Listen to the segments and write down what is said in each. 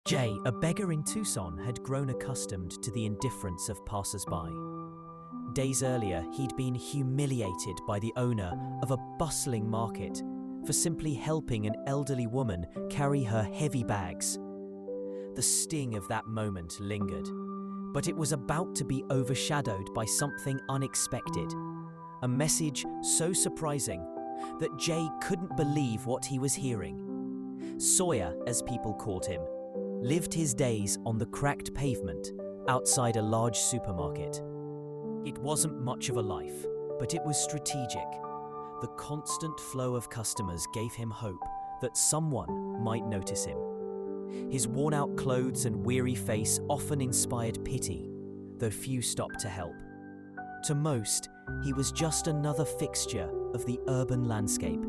Jay, a beggar in Tucson, had grown accustomed to the indifference of passers-by. Days earlier, he'd been humiliated by the owner of a bustling market for simply helping an elderly woman carry her heavy bags. The sting of that moment lingered, but it was about to be overshadowed by something unexpected, a message so surprising that Jay couldn't believe what he was hearing. Sawyer, as people called him, lived his days on the cracked pavement outside a large supermarket. It wasn't much of a life, but it was strategic. The constant flow of customers gave him hope that someone might notice him. His worn-out clothes and weary face often inspired pity, though few stopped to help. To most, he was just another fixture of the urban landscape,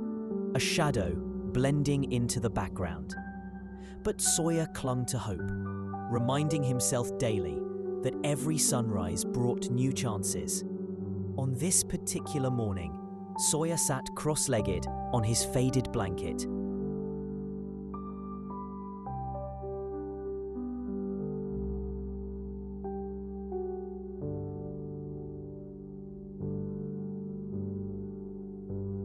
a shadow blending into the background. But Sawyer clung to hope, reminding himself daily that every sunrise brought new chances. On this particular morning, Sawyer sat cross-legged on his faded blanket.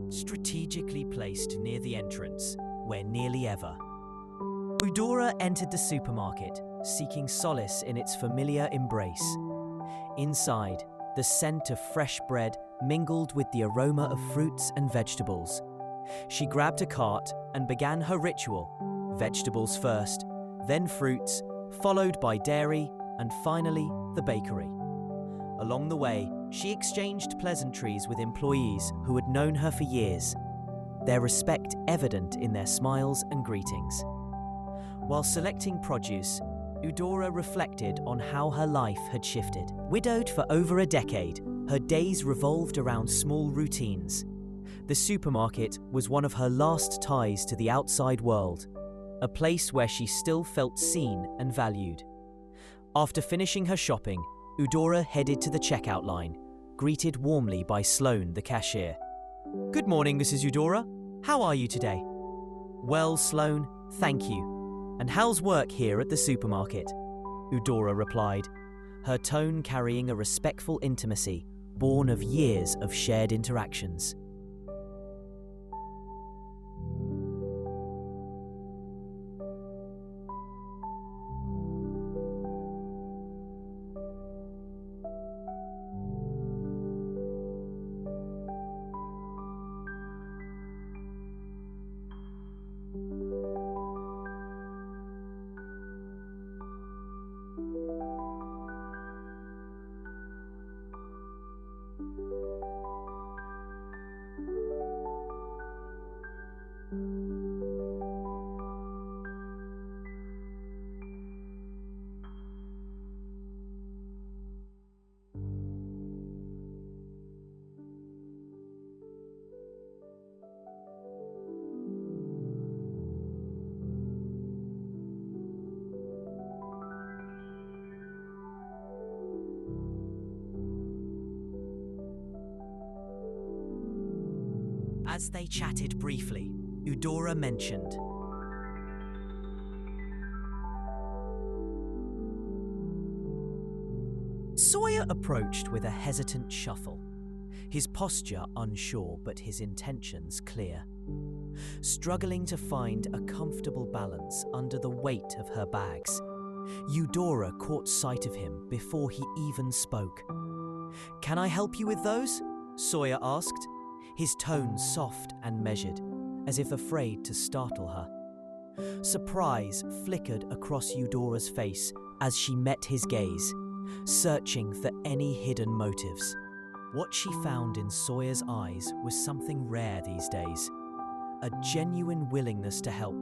Strategically placed near the entrance, where nearly ever. Eudora entered the supermarket, seeking solace in its familiar embrace. Inside, the scent of fresh bread mingled with the aroma of fruits and vegetables. She grabbed a cart and began her ritual: vegetables first, then fruits, followed by dairy, and finally the bakery. Along the way, she exchanged pleasantries with employees who had known her for years, their respect evident in their smiles and greetings. While selecting produce, Eudora reflected on how her life had shifted. Widowed for over a decade, her days revolved around small routines. The supermarket was one of her last ties to the outside world, a place where she still felt seen and valued. After finishing her shopping, Eudora headed to the checkout line, greeted warmly by Sloane, the cashier. "Good morning, Mrs. Eudora. How are you today?" "Well, Sloane, thank you. And how's work here at the supermarket?" Eudora replied, her tone carrying a respectful intimacy born of years of shared interactions. As they chatted briefly, Eudora mentioned, Sawyer approached with a hesitant shuffle, his posture unsure but his intentions clear. Struggling to find a comfortable balance under the weight of her bags, Eudora caught sight of him before he even spoke. "Can I help you with those?" Sawyer asked, his tone soft and measured, as if afraid to startle her. Surprise flickered across Eudora's face as she met his gaze, searching for any hidden motives. What she found in Sawyer's eyes was something rare these days: a genuine willingness to help,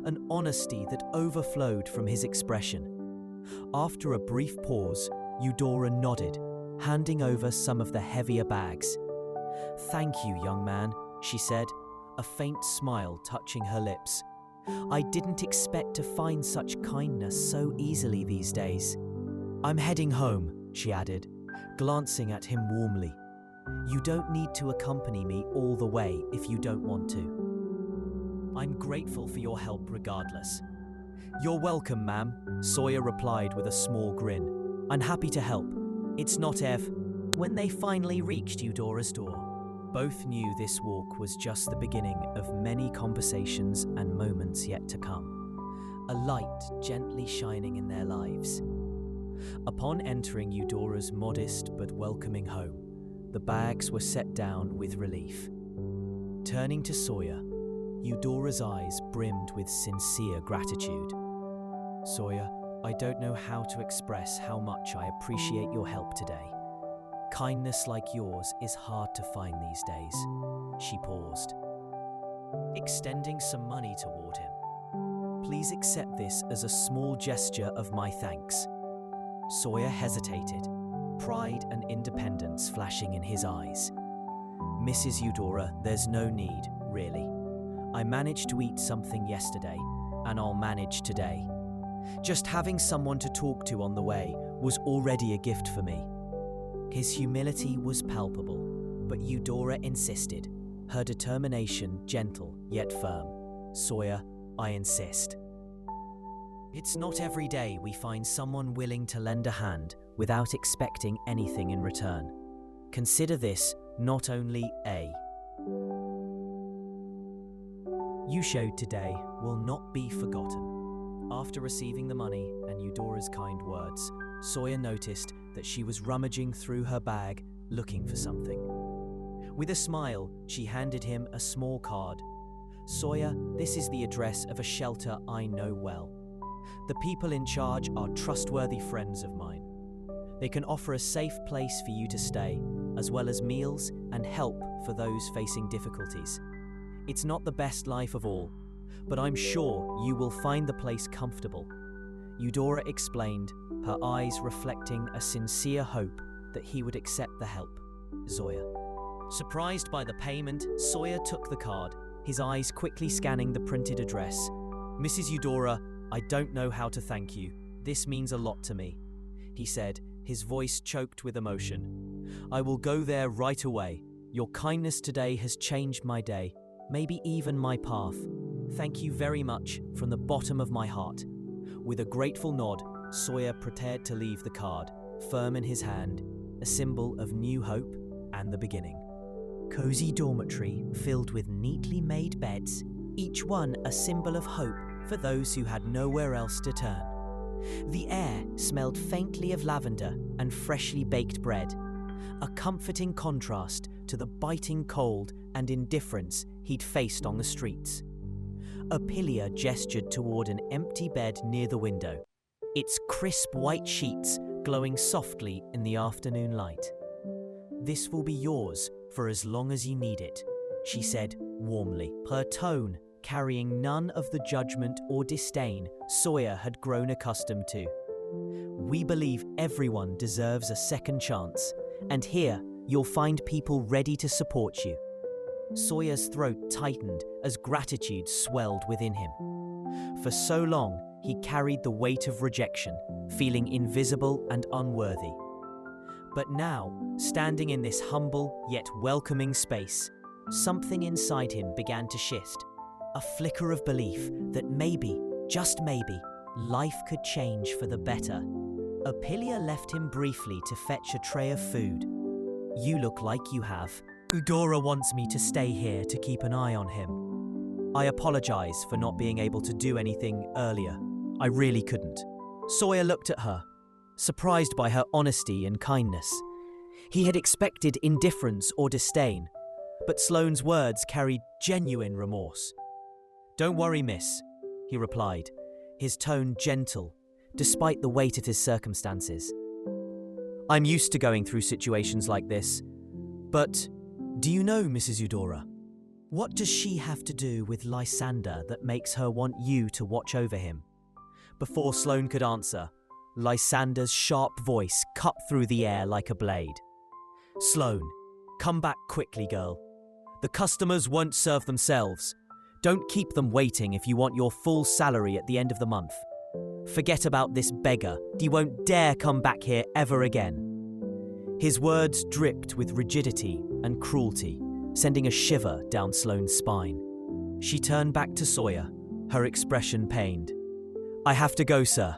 an honesty that overflowed from his expression. After a brief pause, Eudora nodded, handing over some of the heavier bags. "Thank you, young man," she said, a faint smile touching her lips. "I didn't expect to find such kindness so easily these days." "I'm heading home," she added, glancing at him warmly. "You don't need to accompany me all the way if you don't want to." "I'm grateful for your help regardless." "You're welcome, ma'am," Sawyer replied with a small grin. "I'm happy to help. It's not Ev." When they finally reached Eudora's door, both knew this walk was just the beginning of many conversations and moments yet to come, a light gently shining in their lives. Upon entering Eudora's modest but welcoming home, the bags were set down with relief. Turning to Sawyer, Eudora's eyes brimmed with sincere gratitude. "Sawyer, I don't know how to express how much I appreciate your help today. Kindness like yours is hard to find these days." She paused, extending some money toward him. "Please accept this as a small gesture of my thanks." Sawyer hesitated, pride and independence flashing in his eyes. "Mrs. Eudora, there's no need, really. I managed to eat something yesterday, and I'll manage today. Just having someone to talk to on the way was already a gift for me." His humility was palpable, but Eudora insisted, her determination gentle yet firm. "Sawyer, I insist. It's not every day we find someone willing to lend a hand without expecting anything in return. Consider this not only a you showed today will not be forgotten." After receiving the money and Eudora's kind words, Sawyer noticed that she was rummaging through her bag looking for something. With a smile, she handed him a small card. "Sawyer, this is the address of a shelter I know well. The people in charge are trustworthy friends of mine. They can offer a safe place for you to stay, as well as meals and help for those facing difficulties. It's not the best life of all, but I'm sure you will find the place comfortable." Eudora explained, her eyes reflecting a sincere hope that he would accept the help. Sawyer. Surprised by the payment, Sawyer took the card, his eyes quickly scanning the printed address. "Mrs. Eudora, I don't know how to thank you. This means a lot to me," he said, his voice choked with emotion. "I will go there right away. Your kindness today has changed my day, maybe even my path. Thank you very much from the bottom of my heart." With a grateful nod, Sawyer prepared to leave the card, firm in his hand, a symbol of new hope and the beginning. Cozy dormitory filled with neatly made beds, each one a symbol of hope for those who had nowhere else to turn. The air smelled faintly of lavender and freshly baked bread, a comforting contrast to the biting cold and indifference he'd faced on the streets. Apilia gestured toward an empty bed near the window, its crisp white sheets glowing softly in the afternoon light. "This will be yours for as long as you need it," she said warmly, her tone carrying none of the judgment or disdain Sawyer had grown accustomed to. "We believe everyone deserves a second chance, and here you'll find people ready to support you." Sawyer's throat tightened as gratitude swelled within him. For so long, he carried the weight of rejection, feeling invisible and unworthy. But now, standing in this humble yet welcoming space, something inside him began to shift. A flicker of belief that maybe, just maybe, life could change for the better. Apilia left him briefly to fetch a tray of food. "You look like you have. Eudora wants me to stay here to keep an eye on him. I apologize for not being able to do anything earlier. I really couldn't." Sawyer looked at her, surprised by her honesty and kindness. He had expected indifference or disdain, but Sloane's words carried genuine remorse. "Don't worry, miss," he replied, his tone gentle, despite the weight of his circumstances. "I'm used to going through situations like this. But do you know Mrs. Eudora? What does she have to do with Lysander that makes her want you to watch over him?" Before Sloane could answer, Lysander's sharp voice cut through the air like a blade. "Sloane, come back quickly, girl. The customers won't serve themselves. Don't keep them waiting if you want your full salary at the end of the month. Forget about this beggar. He won't dare come back here ever again." His words dripped with rigidity and cruelty, sending a shiver down Sloane's spine. She turned back to Sawyer, her expression pained. I have to go, sir.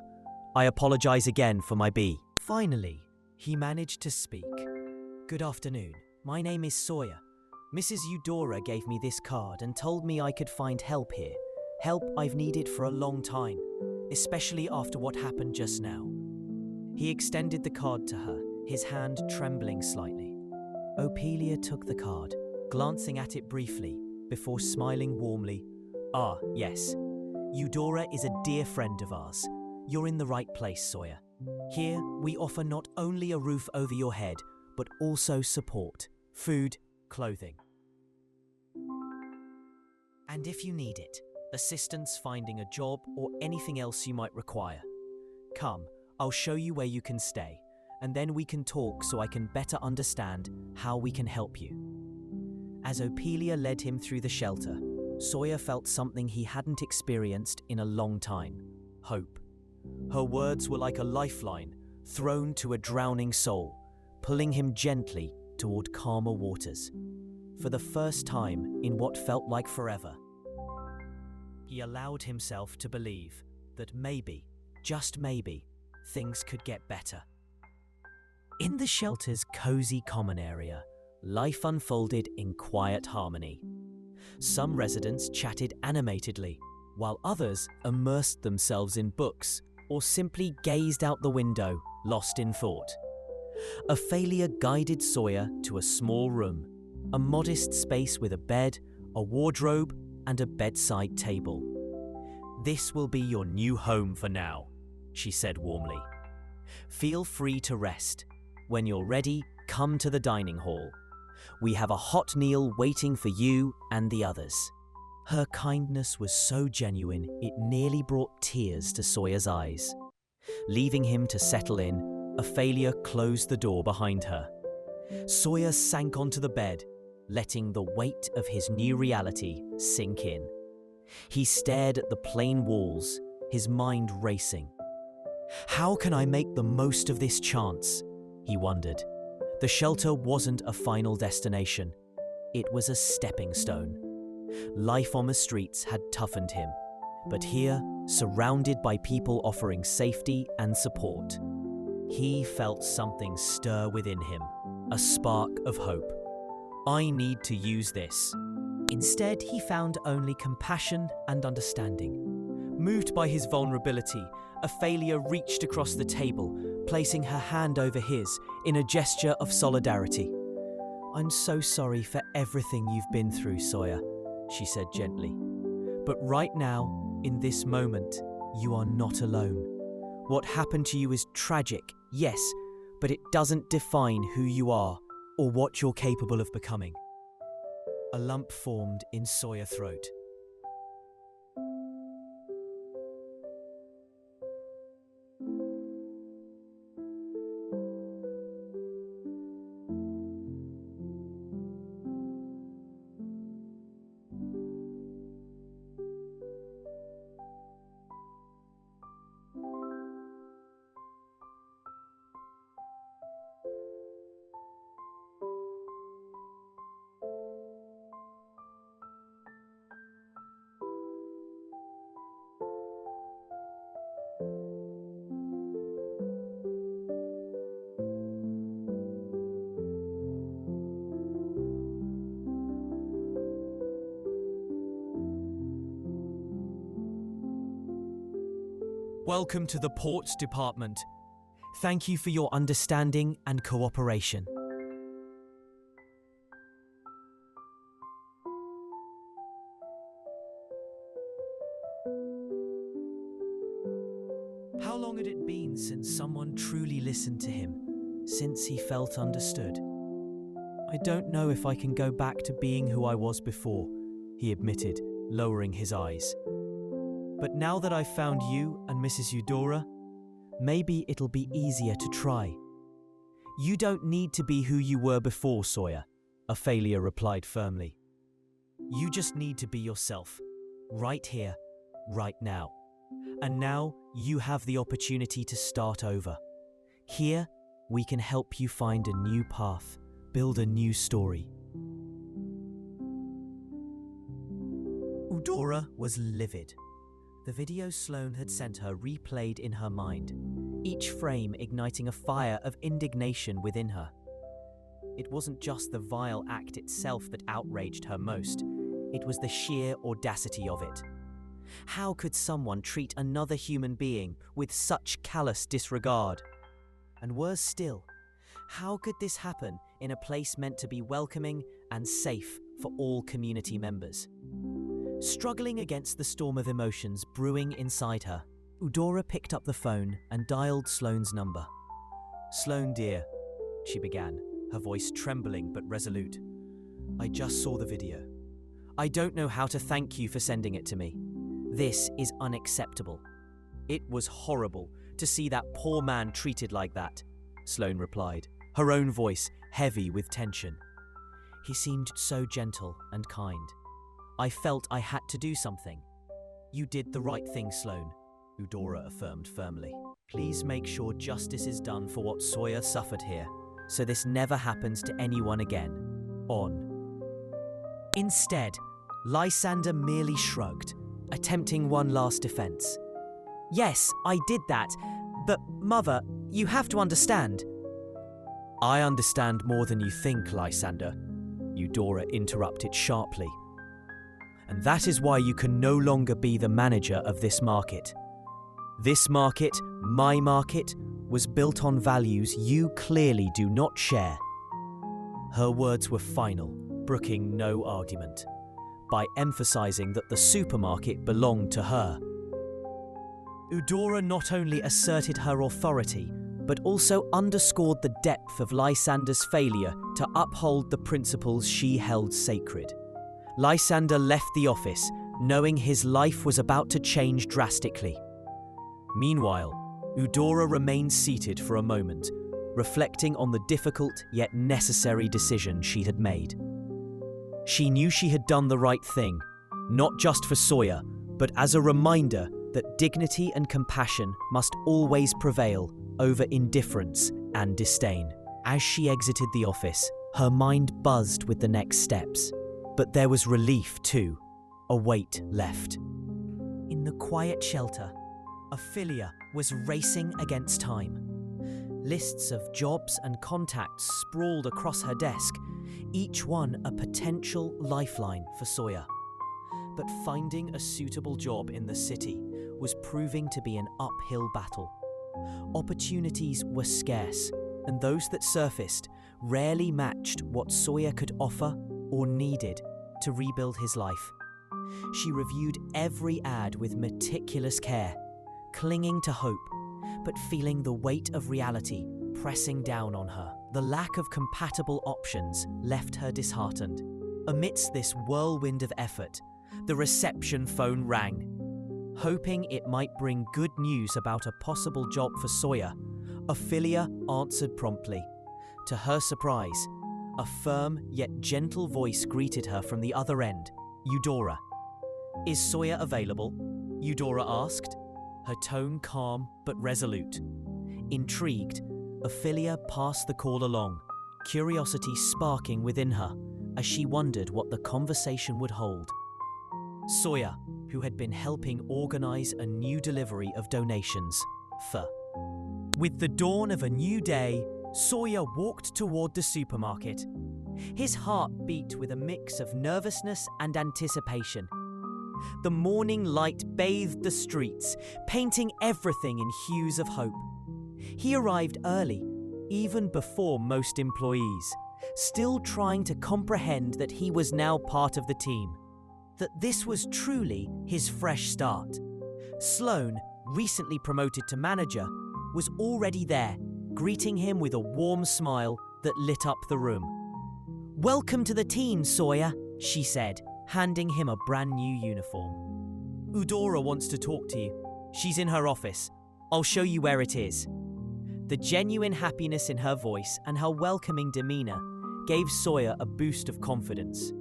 I apologize again for my bee. Finally, he managed to speak. Good afternoon. My name is Sawyer. Mrs. Eudora gave me this card and told me I could find help here. Help I've needed for a long time, especially after what happened just now. He extended the card to her, his hand trembling slightly. Ophelia took the card, glancing at it briefly, before smiling warmly. Ah, yes. Eudora is a dear friend of ours. You're in the right place, Sawyer. Here, we offer not only a roof over your head, but also support, food, clothing. And if you need it, assistance finding a job or anything else you might require. Come, I'll show you where you can stay, and then we can talk so I can better understand how we can help you. As Ophelia led him through the shelter, Sawyer felt something he hadn't experienced in a long time: hope. Her words were like a lifeline thrown to a drowning soul, pulling him gently toward calmer waters. For the first time in what felt like forever, he allowed himself to believe that maybe, just maybe, things could get better. In the shelter's cozy common area, life unfolded in quiet harmony. Some residents chatted animatedly, while others immersed themselves in books or simply gazed out the window, lost in thought. Ophelia guided Sawyer to a small room, a modest space with a bed, a wardrobe, and a bedside table. "This will be your new home for now," she said warmly. "Feel free to rest. When you're ready, come to the dining hall. We have a hot meal waiting for you and the others." Her kindness was so genuine it nearly brought tears to Sawyer's eyes. Leaving him to settle in, Ophelia closed the door behind her. Sawyer sank onto the bed, letting the weight of his new reality sink in. He stared at the plain walls, his mind racing. How can I make the most of this chance? He wondered. The shelter wasn't a final destination. It was a stepping stone. Life on the streets had toughened him, but here, surrounded by people offering safety and support, he felt something stir within him, a spark of hope. I need to use this. Instead, he found only compassion and understanding. Moved by his vulnerability, Ophelia reached across the table, placing her hand over his in a gesture of solidarity. "I'm so sorry for everything you've been through, Sawyer," she said gently. "But right now, in this moment, you are not alone. What happened to you is tragic, yes, but it doesn't define who you are or what you're capable of becoming." A lump formed in Sawyer's throat. Welcome to the Ports Department. Thank you for your understanding and cooperation. How long had it been since someone truly listened to him, since he felt understood? "I don't know if I can go back to being who I was before," he admitted, lowering his eyes. "But now that I've found you and Mrs. Eudora, maybe it'll be easier to try." "You don't need to be who you were before, Sawyer," Ophelia replied firmly. "You just need to be yourself, right here, right now. And now you have the opportunity to start over. Here, we can help you find a new path, build a new story." Eudora was livid. The video Sloane had sent her replayed in her mind, each frame igniting a fire of indignation within her. It wasn't just the vile act itself that outraged her most, it was the sheer audacity of it. How could someone treat another human being with such callous disregard? And worse still, how could this happen in a place meant to be welcoming and safe for all community members? Struggling against the storm of emotions brewing inside her, Eudora picked up the phone and dialed Sloane's number. "Sloane, dear," she began, her voice trembling but resolute. "I just saw the video. I don't know how to thank you for sending it to me. This is unacceptable. It was horrible to see that poor man treated like that," Sloane replied, her own voice heavy with tension. "He seemed so gentle and kind. I felt I had to do something." "You did the right thing, Sloane," Eudora affirmed firmly. "Please make sure justice is done for what Sawyer suffered here, so this never happens to anyone again. On." Instead, Lysander merely shrugged, attempting one last defense. "Yes, I did that, but Mother, you have to understand." "I understand more than you think, Lysander," Eudora interrupted sharply. "And that is why you can no longer be the manager of this market. This market, my market, was built on values you clearly do not share." Her words were final, brooking no argument, by emphasizing that the supermarket belonged to her. Eudora not only asserted her authority, but also underscored the depth of Lysander's failure to uphold the principles she held sacred. Lysander left the office, knowing his life was about to change drastically. Meanwhile, Eudora remained seated for a moment, reflecting on the difficult yet necessary decision she had made. She knew she had done the right thing, not just for Sawyer, but as a reminder that dignity and compassion must always prevail over indifference and disdain. As she exited the office, her mind buzzed with the next steps. But there was relief too, a weight left. In the quiet shelter, Ophelia was racing against time. Lists of jobs and contacts sprawled across her desk, each one a potential lifeline for Sawyer. But finding a suitable job in the city was proving to be an uphill battle. Opportunities were scarce, and those that surfaced rarely matched what Sawyer could offer or needed to rebuild his life. She reviewed every ad with meticulous care, clinging to hope, but feeling the weight of reality pressing down on her. The lack of compatible options left her disheartened. Amidst this whirlwind of effort, the reception phone rang. Hoping it might bring good news about a possible job for Sawyer, Ophelia answered promptly. To her surprise, a firm yet gentle voice greeted her from the other end. "Eudora." "Is Sawyer available?" Eudora asked, her tone calm but resolute. Intrigued, Ophelia passed the call along, curiosity sparking within her as she wondered what the conversation would hold. Sawyer, who had been helping organize a new delivery of donations, for. With the dawn of a new day, Sawyer walked toward the supermarket. His heart beat with a mix of nervousness and anticipation. The morning light bathed the streets, painting everything in hues of hope. He arrived early, even before most employees, still trying to comprehend that he was now part of the team, that this was truly his fresh start. Sloane, recently promoted to manager, was already there, greeting him with a warm smile that lit up the room. "Welcome to the team, Sawyer," she said, handing him a brand new uniform. "Eudora wants to talk to you. She's in her office. I'll show you where it is." The genuine happiness in her voice and her welcoming demeanor gave Sawyer a boost of confidence.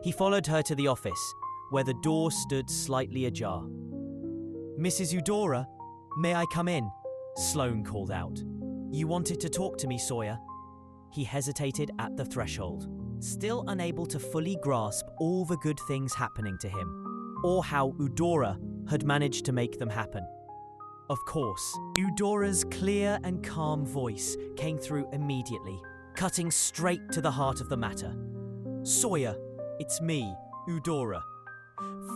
He followed her to the office, where the door stood slightly ajar. "Mrs. Eudora, may I come in?" Sloane called out. "You wanted to talk to me, Sawyer." He hesitated at the threshold, still unable to fully grasp all the good things happening to him, or how Eudora had managed to make them happen. Of course, Eudora's clear and calm voice came through immediately, cutting straight to the heart of the matter. Sawyer, it's me, Eudora.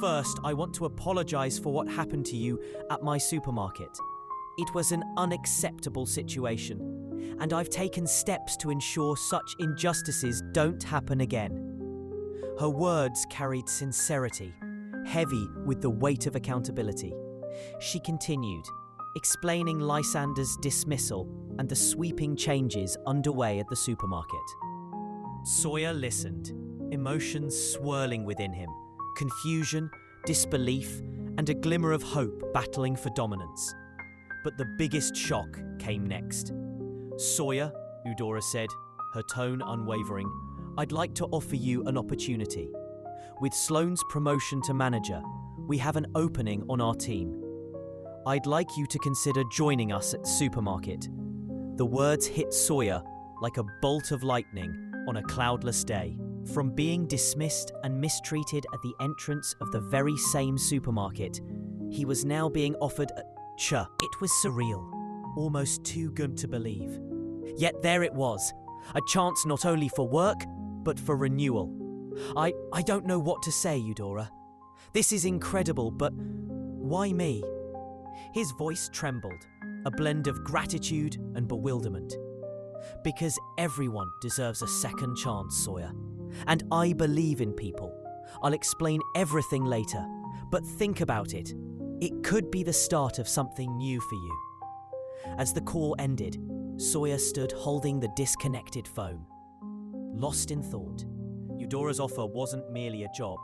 First, I want to apologize for what happened to you at my supermarket. It was an unacceptable situation, and I've taken steps to ensure such injustices don't happen again. Her words carried sincerity, heavy with the weight of accountability. She continued, explaining Lysander's dismissal and the sweeping changes underway at the supermarket. Sawyer listened, emotions swirling within him, confusion, disbelief, and a glimmer of hope battling for dominance. But the biggest shock came next. Sawyer, Eudora said, her tone unwavering, I'd like to offer you an opportunity. With Sloane's promotion to manager, we have an opening on our team. I'd like you to consider joining us at the supermarket. The words hit Sawyer like a bolt of lightning on a cloudless day. From being dismissed and mistreated at the entrance of the very same supermarket, he was now being offered a It was surreal, almost too good to believe. Yet there it was, a chance not only for work, but for renewal. I don't know what to say, Eudora. This is incredible, but why me? His voice trembled, a blend of gratitude and bewilderment. Because everyone deserves a second chance, Sawyer. And I believe in people. I'll explain everything later, but think about it. It could be the start of something new for you. As the call ended, Sawyer stood holding the disconnected phone. Lost in thought, Eudora's offer wasn't merely a job.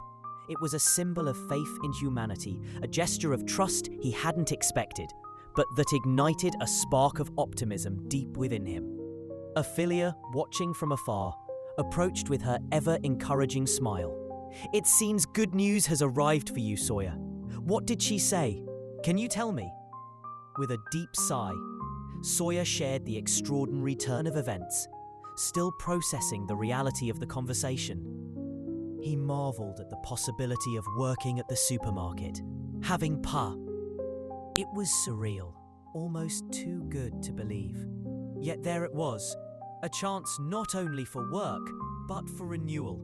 It was a symbol of faith in humanity, a gesture of trust he hadn't expected, but that ignited a spark of optimism deep within him. Ophelia, watching from afar, approached with her ever-encouraging smile. It seems good news has arrived for you, Sawyer. What did she say? Can you tell me? With a deep sigh, Sawyer shared the extraordinary turn of events, still processing the reality of the conversation. He marveled at the possibility of working at the supermarket, having Pa. It was surreal, almost too good to believe. Yet there it was, a chance not only for work, but for renewal.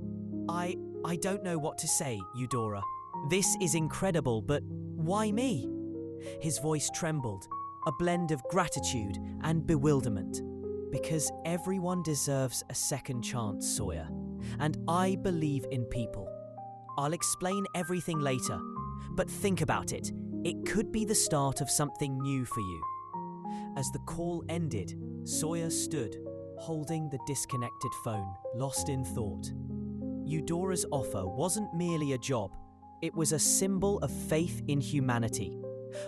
I don't know what to say, Eudora. This is incredible, but why me? His voice trembled, a blend of gratitude and bewilderment. Because everyone deserves a second chance, Sawyer. And I believe in people. I'll explain everything later, but think about it. It could be the start of something new for you. As the call ended, Sawyer stood, holding the disconnected phone, lost in thought. Eudora's offer wasn't merely a job. It was a symbol of faith in humanity,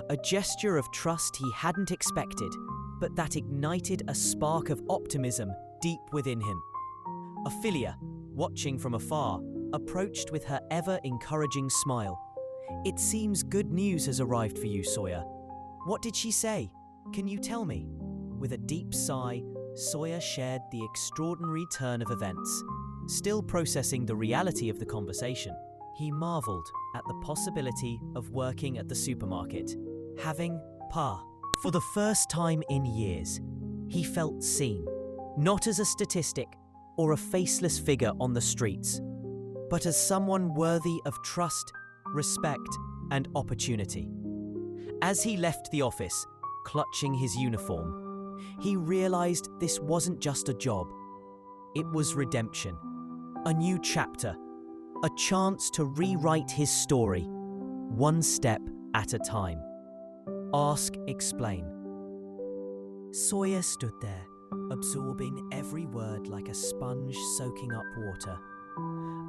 a gesture of trust he hadn't expected, but that ignited a spark of optimism deep within him. Ophelia, watching from afar, approached with her ever-encouraging smile. It seems good news has arrived for you, Sawyer. What did she say? Can you tell me? With a deep sigh, Sawyer shared the extraordinary turn of events. Still processing the reality of the conversation, he marveled at the possibility of working at the supermarket, having Pa. For the first time in years, he felt seen, not as a statistic or a faceless figure on the streets, but as someone worthy of trust, respect, and opportunity. As he left the office, clutching his uniform, he realized this wasn't just a job. It was redemption, a new chapter, a chance to rewrite his story, one step at a time. Ask, explain. Sawyer stood there, absorbing every word like a sponge soaking up water.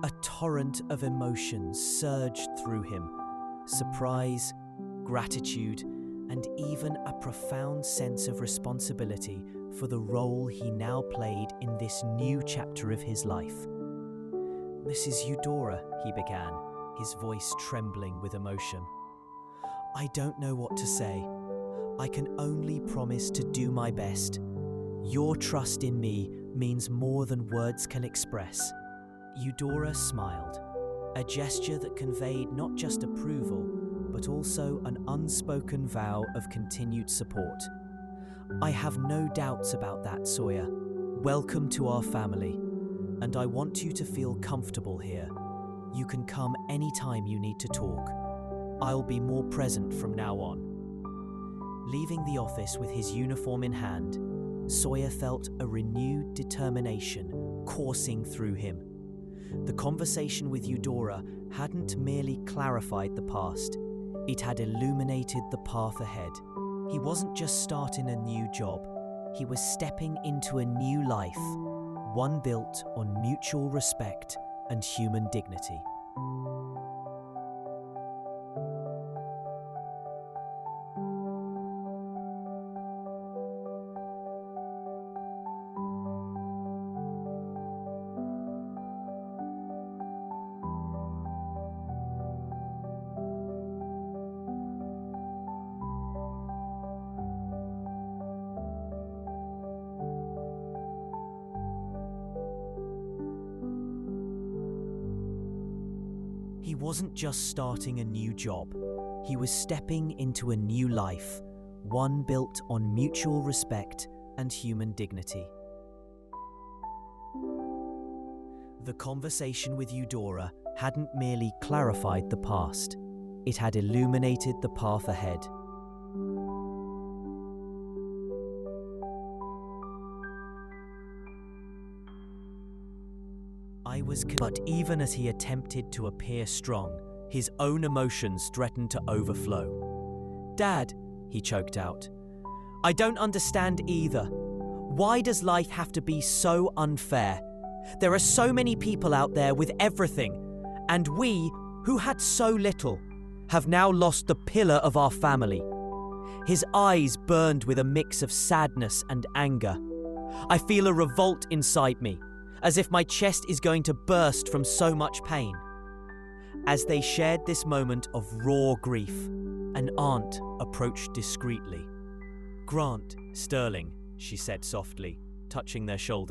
A torrent of emotions surged through him: surprise, gratitude, and even a profound sense of responsibility for the role he now played in this new chapter of his life. "Mrs. Eudora," he began, his voice trembling with emotion. "I don't know what to say. I can only promise to do my best. Your trust in me means more than words can express." Eudora smiled, a gesture that conveyed not just approval, but also an unspoken vow of continued support. "I have no doubts about that, Sawyer. Welcome to our family, and I want you to feel comfortable here. You can come anytime you need to talk. I'll be more present from now on." Leaving the office with his uniform in hand, Sawyer felt a renewed determination coursing through him. The conversation with Eudora hadn't merely clarified the past, it had illuminated the path ahead. He wasn't just starting a new job, he was stepping into a new life, one built on mutual respect and human dignity. He wasn't just starting a new job, he was stepping into a new life, one built on mutual respect and human dignity. The conversation with Eudora hadn't merely clarified the past, it had illuminated the path ahead. But even as he attempted to appear strong, his own emotions threatened to overflow. "Dad," he choked out, "I don't understand either. Why does life have to be so unfair? There are so many people out there with everything, and we, who had so little, have now lost the pillar of our family." His eyes burned with a mix of sadness and anger. "I feel a revolt inside me, as if my chest is going to burst from so much pain." As they shared this moment of raw grief, an aunt approached discreetly. "Grant, Sterling," she said softly, touching their shoulders.